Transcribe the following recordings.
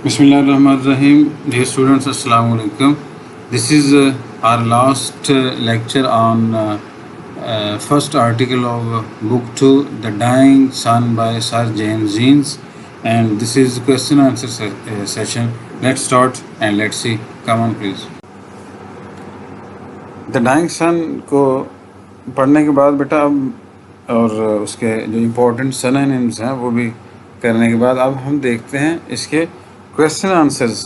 Bismillahirrahmanirrahim. Dear students, Assalamu alaikum. This is our last lecture on first article of book 2, The Dying Sun by Sir James Jeans, and this is question answer session. Let's start and let's see. Come on please. The Dying Sun को पढ़ने के बाद बेटा अब और उसके जो important synonyms हैं वो भी करने के बाद अब हम देखते हैं इसके क्वेश्चन आंसर्स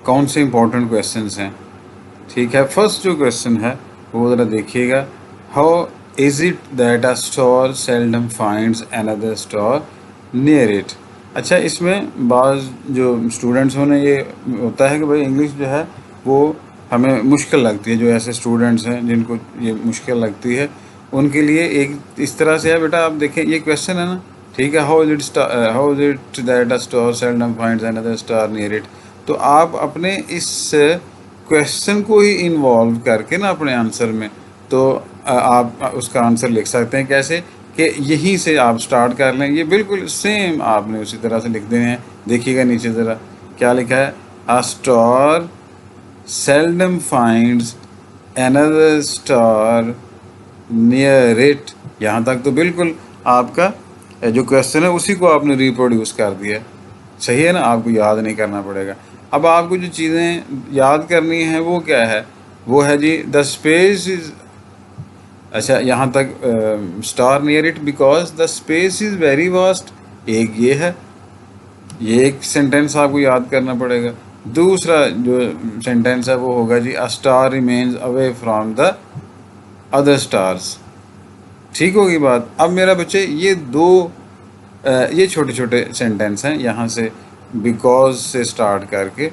कौन से इम्पोर्टेंट क्वेश्चंस हैं। ठीक है, फर्स्ट जो क्वेश्चन है वो ज़रा देखिएगा। How is it that a star seldom finds another star near it. अच्छा, इसमें बाज़ जो स्टूडेंट्स होने ये होता है कि भाई इंग्लिश जो है वो हमें मुश्किल लगती है। जो ऐसे स्टूडेंट्स हैं जिनको ये मुश्किल लगती है उनके लिए एक इस तरह से है बेटा। आप देखें ये क्वेश्चन है ना, ठीक है, how is it that a star seldom finds another star near it. तो आप अपने इस क्वेश्चन को ही इन्वॉल्व करके ना अपने आंसर में तो आप उसका आंसर लिख सकते हैं। कैसे कि यहीं से आप स्टार्ट कर लें। ये बिल्कुल सेम आपने उसी तरह से लिख देने हैं। देखिएगा नीचे ज़रा क्या लिखा है, a star seldom finds another star near it. यहाँ तक तो बिल्कुल आपका जो क्वेश्चन है उसी को आपने रिप्रोड्यूस कर दिया। सही है ना, आपको याद नहीं करना पड़ेगा। अब आपको जो चीज़ें याद करनी है वो क्या है, वो है जी द स्पेस इज़। अच्छा, यहाँ तक star near it because the space is very vast, एक ये है, ये एक सेंटेंस आपको याद करना पड़ेगा। दूसरा जो सेंटेंस है वो होगा जी a star remains away from the other stars. ठीक होगी बात। अब मेरा बच्चे ये दो ये छोटे छोटे सेंटेंस हैं, यहाँ से बिकॉज से स्टार्ट करके,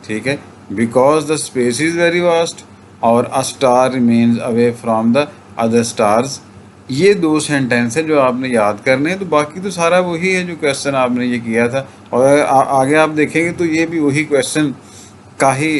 ठीक है, because the space is very vast और a star remains away from the other stars. ये दो सेंटेंस है जो आपने याद करने हैं। तो बाकी तो सारा वही है जो क्वेश्चन आपने ये किया था। और आगे आप देखेंगे तो ये भी वही क्वेश्चन का ही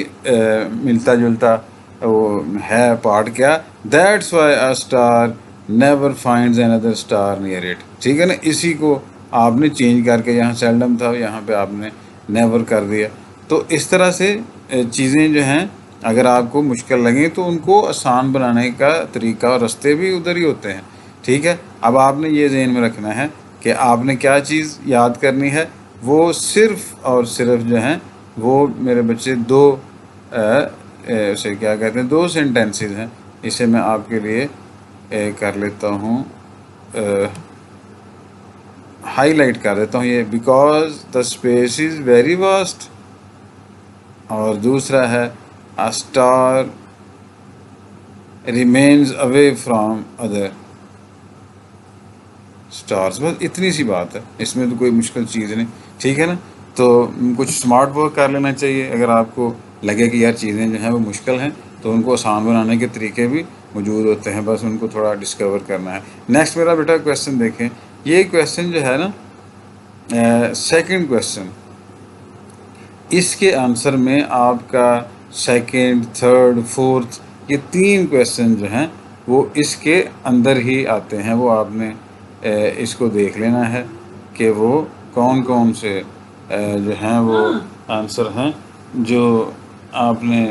मिलता जुलता वो है पार्ट। क्या, that's why a star never finds another star near it. ठीक है ना, इसी को आपने चेंज करके, यहाँ सेल्डम था यहाँ पे आपने नेवर कर दिया। तो इस तरह से चीज़ें जो हैं अगर आपको मुश्किल लगें तो उनको आसान बनाने का तरीका और रास्ते भी उधर ही होते हैं। ठीक है, अब आपने ये ज़हन में रखना है कि आपने क्या चीज़ याद करनी है। वो सिर्फ़ और सिर्फ जो हैं वो मेरे बच्चे दो उसे क्या कहते हैं, दो सेंटेंसेस हैं। इसे मैं आपके लिए कर लेता हूँ, हाईलाइट कर देता हूँ ये, because the space is very vast, और दूसरा है अ star remains away from other stars. बस इतनी सी बात है, इसमें तो कोई मुश्किल चीज़ नहीं। ठीक है ना, तो कुछ स्मार्ट वर्क कर लेना चाहिए। अगर आपको लगे कि यार चीज़ें जो हैं वो मुश्किल हैं तो उनको आसान बनाने के तरीके भी मौजूद होते हैं, बस उनको थोड़ा डिस्कवर करना है। नेक्स्ट मेरा बेटा क्वेश्चन देखें। ये क्वेश्चन जो है ना, सेकंड क्वेश्चन, इसके आंसर में आपका सेकंड, थर्ड, फोर्थ, ये तीन क्वेश्चन जो हैं वो इसके अंदर ही आते हैं। वो आपने इसको देख लेना है कि वो कौन कौन से जो हैं वो आंसर हैं जो आपने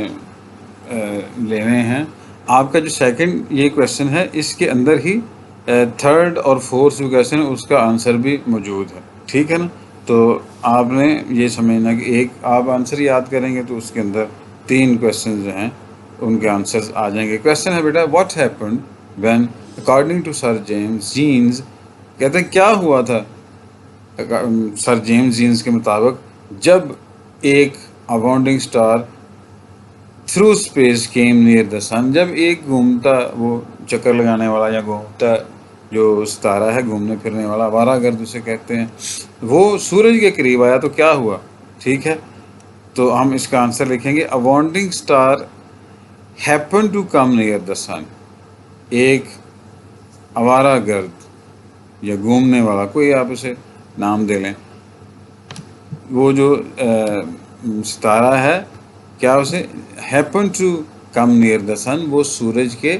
लेने हैं। आपका जो सेकंड ये क्वेश्चन है इसके अंदर ही थर्ड और फोर्थ जो क्वेश्चन है उसका आंसर भी मौजूद है। ठीक है ना, तो आपने ये समझना कि एक आप आंसर याद करेंगे तो उसके अंदर तीन क्वेश्चन जो हैं उनके आंसर्स आ जाएंगे। क्वेश्चन है बेटा, what happened when according to sir James Jeans. कहते हैं क्या हुआ था सर जेम्स जीन्स के मुताबिक जब एक abounding star through space came near the sun. जब एक घूमता, वो चक्कर लगाने वाला या घूमता जो सितारा है, घूमने फिरने वाला, आवारागर्द उसे कहते हैं, वो सूरज के करीब आया तो क्या हुआ। ठीक है, तो हम इसका आंसर लिखेंगे a wandering star happen to come near the sun. एक आवारागर्द या घूमने वाला, कोई आप उसे नाम दे लें, वो जो सितारा है क्या उसे happen to come near the sun, वो सूरज के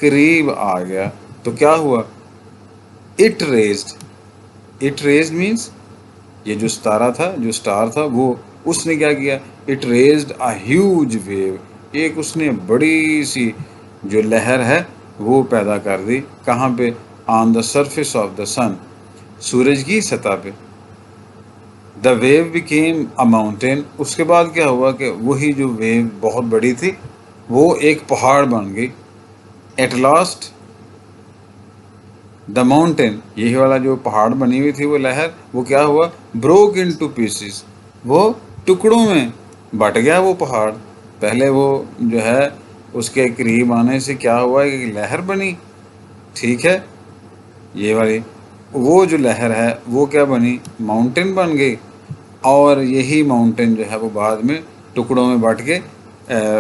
करीब आ गया तो क्या हुआ, इट रेज्ड मीन्स ये जो सितारा था, जो स्टार था, वो उसने क्या किया, it raised a huge wave, एक उसने बड़ी सी जो लहर है वो पैदा कर दी। कहाँ पे? On the surface of the sun, सूरज की सतह पे। The wave became a mountain, उसके बाद क्या हुआ कि वही जो वेव बहुत बड़ी थी वो एक पहाड़ बन गई। एट लास्ट द माउंटेन, यही वाला जो पहाड़ बनी हुई थी वो लहर, वो क्या हुआ, ब्रोक इन टू पीसीज, वो टुकड़ों में बट गया वो पहाड़। पहले वो जो है उसके करीब आने से क्या हुआ कि लहर बनी, ठीक है, ये वाली, वो जो लहर है वो क्या बनी, माउंटेन बन गई। और यही माउंटेन जो है वो बाद में टुकड़ों में बांट के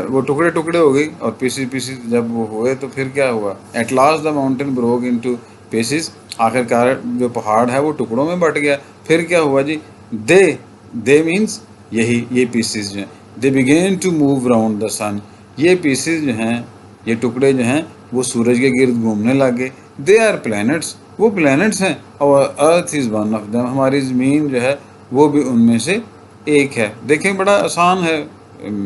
वो टुकड़े टुकड़े हो गई, और पीसीज पीसीज जब वो हुए तो फिर क्या हुआ, at last the mountain broke into pieces, आखिरकार जो पहाड़ है वो टुकड़ों में बट गया। फिर क्या हुआ जी, दे दे मीन्स यही ये पीसीज जो हैं, they began to move round the sun, ये पीसीज जो हैं, ये टुकड़े जो हैं वो सूरज के गिर्द घूमने लग गए। दे आर प्लैनेट्स, वो प्लैनेट्स हैं, और earth is one of them, हमारी ज़मीन जो है वो भी उनमें से एक है। देखें बड़ा आसान है,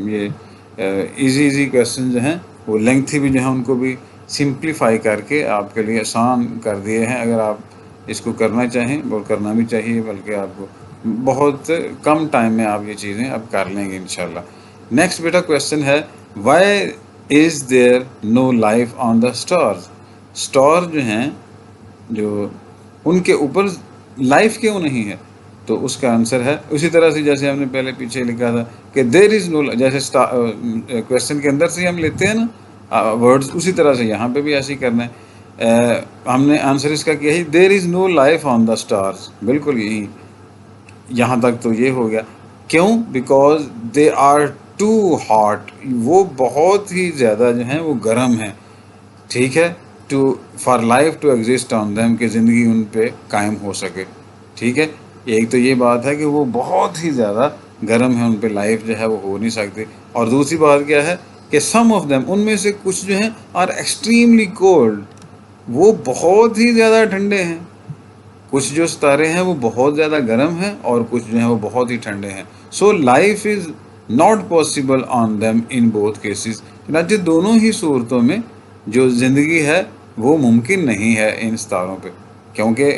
ये इजी इजी क्वेश्चन जो हैं वो लेंथी भी जो हैं उनको भी सिंप्लीफाई करके आपके लिए आसान कर दिए हैं। अगर आप इसको करना चाहें, और करना भी चाहिए, बल्कि आपको बहुत कम टाइम में आप ये चीज़ें अब कर लेंगे इंशाल्लाह। नेक्स्ट बेटा क्वेश्चन है, why is there no life on the stars, star जो हैं जो उनके ऊपर लाइफ क्यों नहीं है? तो उसका आंसर है उसी तरह से जैसे हमने पहले पीछे लिखा था कि देर इज़ नो, जैसे क्वेश्चन के अंदर से हम लेते हैं ना वर्ड्स, उसी तरह से यहाँ पे भी ऐसे ही करना है। हमने आंसर इसका किया है, there is no life on the stars, बिल्कुल यही, यहाँ तक तो ये हो गया। क्यों? Because they are too hot, वो बहुत ही ज़्यादा जो हैं वो गर्म हैं, ठीक है, too for life to exist on them, कि ज़िंदगी उन पे कायम हो सके, ठीक है। एक तो ये बात है कि वो बहुत ही ज़्यादा गर्म है, उन पे लाइफ जो है वो हो नहीं सकती। और दूसरी बात क्या है कि सम ऑफ देम, उनमें से कुछ जो हैं, आर एक्सट्रीमली कोल्ड, वो बहुत ही ज़्यादा ठंडे हैं। कुछ जो सितारे हैं वो बहुत ज़्यादा गर्म हैं और कुछ जो हैं वो बहुत ही ठंडे हैं। So life is not possible on them in both cases, चनाचे दोनों ही सूरतों में जो ज़िंदगी है वो मुमकिन नहीं है इन सितारों पे, क्योंकि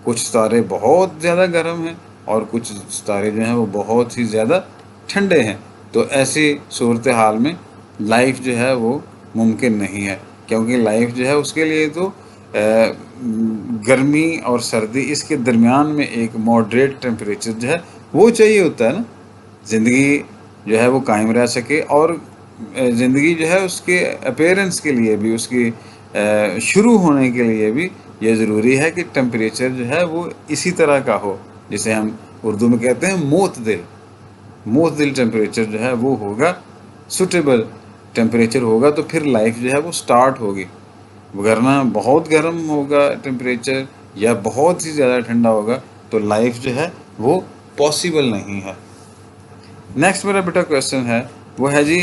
कुछ सितारे बहुत ज़्यादा गर्म हैं और कुछ सितारे जो हैं वो बहुत ही ज़्यादा ठंडे हैं। तो ऐसी सूरत हाल में लाइफ जो है वो मुमकिन नहीं है, क्योंकि लाइफ जो है उसके लिए तो गर्मी और सर्दी इसके दरमियान में एक मॉडरेट टेम्परेचर जो है वो चाहिए होता है ना, ज़िंदगी जो है वो कायम रह सके। और ज़िंदगी जो है उसके अपीयरेंस के लिए भी, उसकी शुरू होने के लिए भी ये ज़रूरी है कि टेम्परेचर जो है वो इसी तरह का हो, जिसे हम उर्दू में कहते हैं मोतदिल टेम्परेचर जो है वो होगा, सुटेबल टेम्परेचर होगा, तो फिर लाइफ जो है वो स्टार्ट होगी। वरना बहुत गर्म होगा टेम्परेचर या बहुत ही ज़्यादा ठंडा होगा तो लाइफ जो है वो पॉसिबल नहीं है। नेक्स्ट मेरा बेटा क्वेश्चन है वो है जी,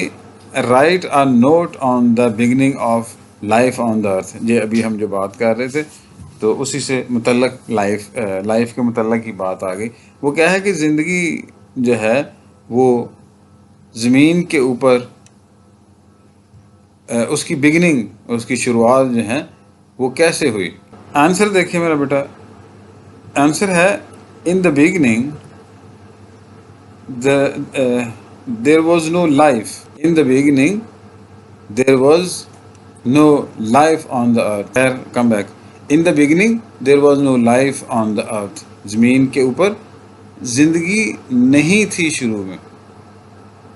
write a note on the beginning of life on the earth. ये अभी हम जो बात कर रहे थे तो उसी से मुतल्लक लाइफ के मुतल्लक ही बात आ गई। वो क्या है कि ज़िंदगी जो है वो ज़मीन के ऊपर उसकी बिगिनिंग, उसकी शुरुआत जो है वो कैसे हुई? आंसर देखिए मेरा बेटा, आंसर है in the beginning there was no life, in the beginning there was no life on the earth. Come back, in the beginning there was no life on the earth, ज़मीन के ऊपर ज़िंदगी नहीं थी शुरू में।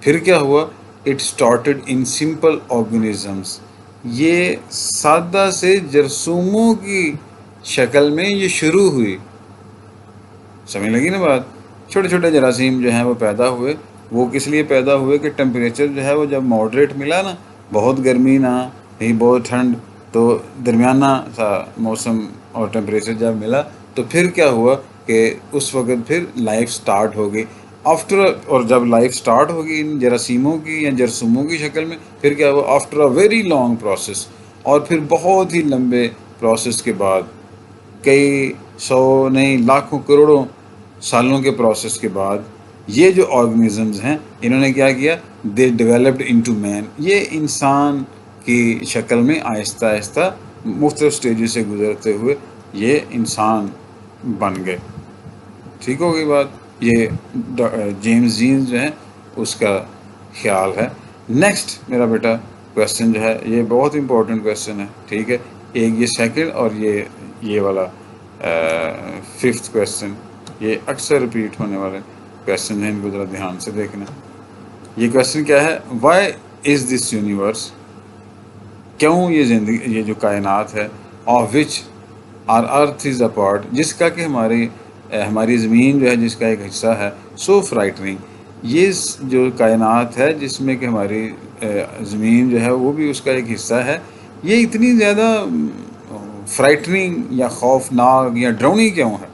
फिर क्या हुआ, it started in simple organisms, ये सादा से जरसूमों की शक्ल में ये शुरू हुई। समझ लगी ना बात? छोटे छोटे जरासीम जो हैं वो पैदा हुए। वो किस लिए पैदा हुए कि टेम्परेचर जो है वो जब मॉडरेट मिला ना, बहुत गर्मी ना ही बहुत ठंड, तो दरमियाना सा मौसम और टेम्परेचर जब मिला तो फिर क्या हुआ कि उस वक़्त फिर लाइफ स्टार्ट हो गई आफ्टर। और जब लाइफ स्टार्ट होगी इन जरासीमों की या जरसूमों की शक्ल में, फिर क्या हुआ, after a very long process, और फिर बहुत ही लंबे प्रोसेस के बाद, कई सौ नहीं लाखों करोड़ों सालों के प्रोसेस के बाद ये जो ऑर्गेनिजम्स हैं इन्होंने क्या किया, दे डेवलप्ड इनटू मैन, ये इंसान की शक्ल में आहिस्ता आहिस्ता मुख्तलिफ स्टेजेस से गुजरते हुए ये इंसान बन गए। ठीक हो गई बात। ये जेम्स जीन्स जो है उसका ख्याल है। नेक्स्ट मेरा बेटा क्वेश्चन जो है ये बहुत इंपॉर्टेंट क्वेश्चन है, ठीक है। एक ये सेकंड और ये वाला फिफ्थ क्वेश्चन, ये अक्सर रिपीट होने वाले क्वेश्चन हैं, इनको ज़रा ध्यान से देखना। ये क्वेश्चन क्या है, वाई इज़ दिस यूनिवर्स, क्यों ये ज़िंदगी, ये जो कायनात है, of which our earth is a part, जिसका कि हमारी ज़मीन जो है जिसका एक हिस्सा है, सो फ्राइटनिंग, ये जो कायनात है जिसमें कि हमारी ज़मीन जो है वो भी उसका एक हिस्सा है, ये इतनी ज़्यादा फ्राइटनिंग या खौफनाक या डरावनी क्यों है।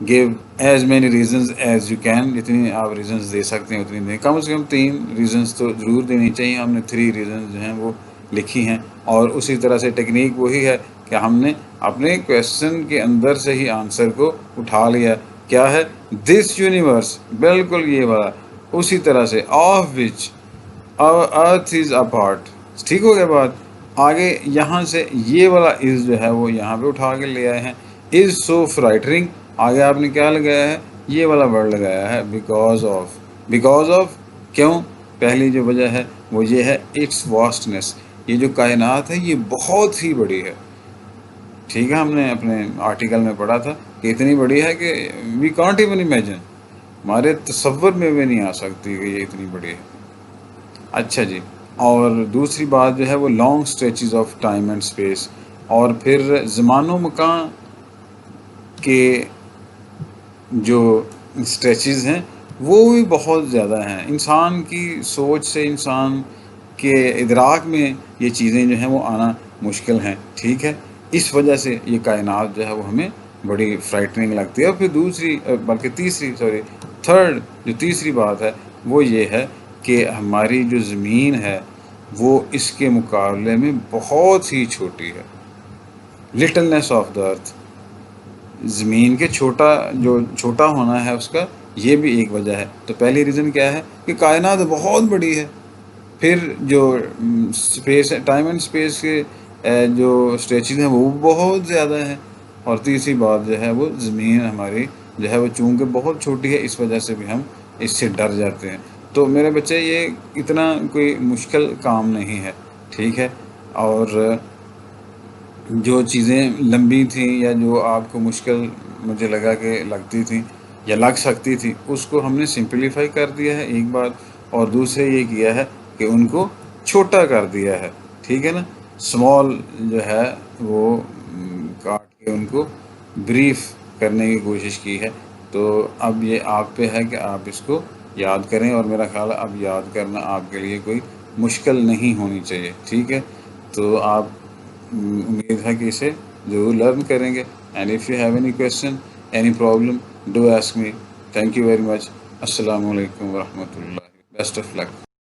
Give as many reasons as you can, जितनी आप रीजंस दे सकते हैं उतनी दें, कम से कम 3 रीजंस तो ज़रूर देनी चाहिए। हमने 3 रीजंस जो हैं वो लिखी हैं, और उसी तरह से टेक्निक वही है कि हमने अपने क्वेश्चन के अंदर से ही आंसर को उठा लिया। क्या है, दिस यूनिवर्स, बिल्कुल ये वाला, उसी तरह से of which earth is a part. ठीक हो गया बात। आगे यहाँ से ये वाला इज़ जो है वो यहाँ पे उठा के ले आए हैं, इज़ सो फ्राइटनिंग, आगे आपने क्या लगाया है, ये वाला वर्ड लगाया है, बिकॉज ऑफ। बिकॉज ऑफ क्यों, पहली जो वजह है वो ये है, इट्स वास्टनेस, ये जो कायनात है ये बहुत ही बड़ी है। ठीक है, हमने अपने आर्टिकल में पढ़ा था कि इतनी बड़ी है कि वी कांट इवन इमेजिन, हमारे तसव्वुर में भी नहीं आ सकती कि ये इतनी बड़ी है। अच्छा जी, और दूसरी बात जो है वो long stretches of time and space, और फिर ज़मानो मकान के जो स्ट्रेचेस हैं वो भी बहुत ज़्यादा हैं। इंसान की सोच से, इंसान के इदराक में ये चीज़ें जो हैं वो आना मुश्किल हैं। ठीक है, इस वजह से ये कायनात जो है वो हमें बड़ी फ्राइटनिंग लगती है। और फिर दूसरी, बल्कि थर्ड जो तीसरी बात है वो ये है कि हमारी जो ज़मीन है वो इसके मुकाबले में बहुत ही छोटी है। लिटलनेस ऑफ द अर्थ, ज़मीन के छोटा होना है उसका, ये भी एक वजह है। तो पहली रीज़न क्या है कि कायनात बहुत बड़ी है। फिर जो स्पेस, टाइम एंड स्पेस के जो स्ट्रेचेस हैं वो बहुत ज़्यादा हैं। और तीसरी बात जो है वो ज़मीन हमारी जो है वो चूँकि बहुत छोटी है, इस वजह से भी हम इससे डर जाते हैं। तो मेरे बच्चे ये इतना कोई मुश्किल काम नहीं है, ठीक है। और जो चीज़ें लंबी थी या जो आपको मुश्किल मुझे लगा कि लगती थी या लग सकती थी, उसको हमने सिंपलीफाई कर दिया है एक बात, और दूसरे ये किया है कि उनको छोटा कर दिया है। ठीक है ना, स्मॉल जो है वो काट के उनको ब्रीफ करने की कोशिश की है। तो अब ये आप पे है कि आप इसको याद करें, और मेरा ख्याल है अब याद करना आपके लिए कोई मुश्किल नहीं होनी चाहिए। ठीक है, तो आप उम्मीद है कि इसे ज़रूर लर्न करेंगे। And if you have any question, any problem, do ask me. Thank you very much. अस्सलाम वालेकुम व रहमतुल्लाह। Best of luck.